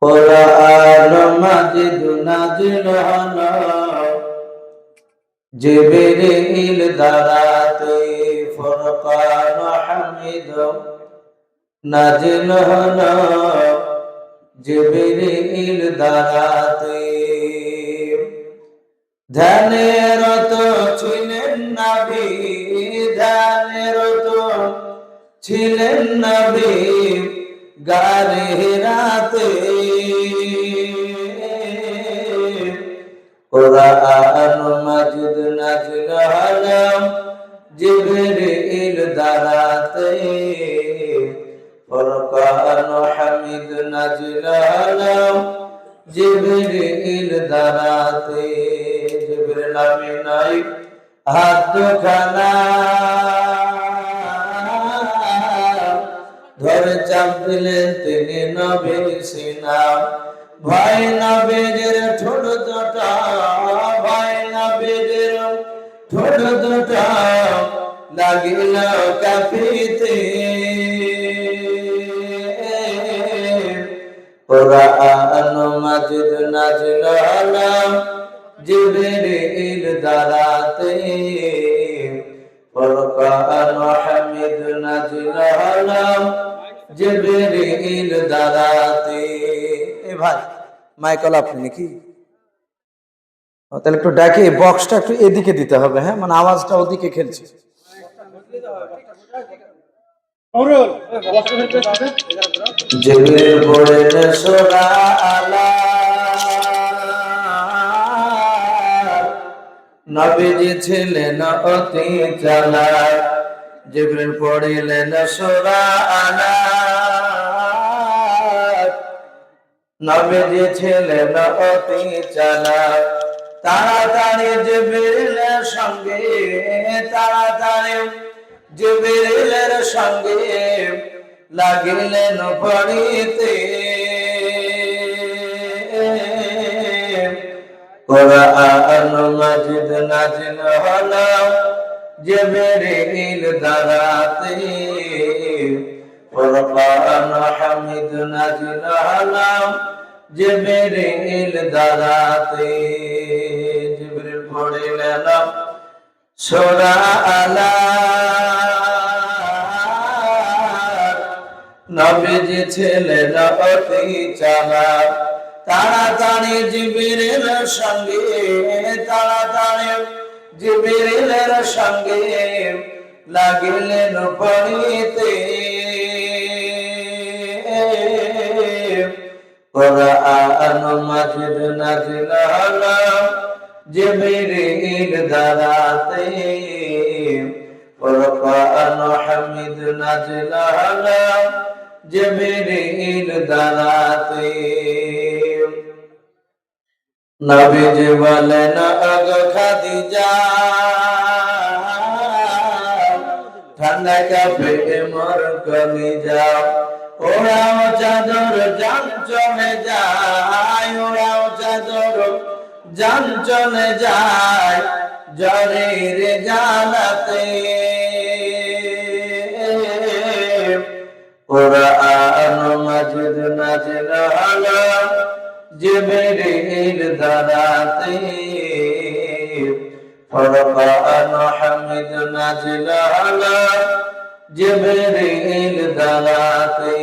কোরআন মাজিদ নাজিল হলো জিবরিল দ্বারাতে, ফুরকান হামিদ নাজিল হলো জিবরিল দ্বারাতে। ধ্যানেরত ছিলেন নবী, ধ্যানেরত ছিলেন নবী গারে হিরাতে। কোরআন মাজিদ নাজিল হলো জিবরিল দ্বারাতে, ফুরকান হামিদ নাজিল হলো জিবরিল দ্বারাতে। জিবরিল আমিনাই হাত দুখানা ধরে চাপ দিলেন তিনি নবীর সিনা। ভাই নবীর ঠোঁট দুটা, ভাই নবীর ঠোঁট দুটা লাগিল কাঁপিতে। কোরআন মাজিদ নাজিল হলো জিবরিল দ্বারাতে, ফুরকান হামিদ নাজিল হলো জিবরিল দ্বারাতে। এ ভাই মাইক হলো আপনি নাকি? তাহলে একটু ডাকে বক্সটা একটু এদিকে দিতে হবে, হ্যাঁ, মানে আওয়াজটা ওদিকে খেলছে। জিবরিল পড়লেন সূরা আলা, নবীজি ছিলেন অতি চালাক। জিবরিল পড়লেন সূরা আলা, নবীজি ছিলেন অতি চালাক। তাড়াতাড়ি জিবরিলের সঙ্গে, তাড়াতাড়ি জিবরিলের সঙ্গে লাগিলেন পড়িতে। কোরআন মাজিদ নাজিল হলো জিবরিল দ্বারাতে, ফুরকান হামিদ নাজিল হলো জিবরিল দ্বারাতে। জিবরিল পড়লেন সূরা আলা, নবীজি ছিলেন অতি চালাক। তাড়াতাড়ি জিবরিলের সঙ্গে, তাড়াতাড়ি জিবরিলের সঙ্গে লাগিলেন পড়িতে। কোরআন মাজিদ নাজিল হলো জিবরিল দ্বারাতে, ফুরকান হামিদ নাজিল হলো জিবরিল দ্বারাতে। নবীজি বলেন ওগো খাদিজা, ঠান্ডা কাঁপে মোর কলিজা। ওরাও চাদর জান চলে যায়, ওরাও চাদর জান চলে যায় জ্বরের জ্বালাতে। কোরআন মাজিদ নাজিল হলো জিবরিল দ্বারাতে, ফুরকান হামিদ নাজিল হলো জিবরিল দ্বারাতে।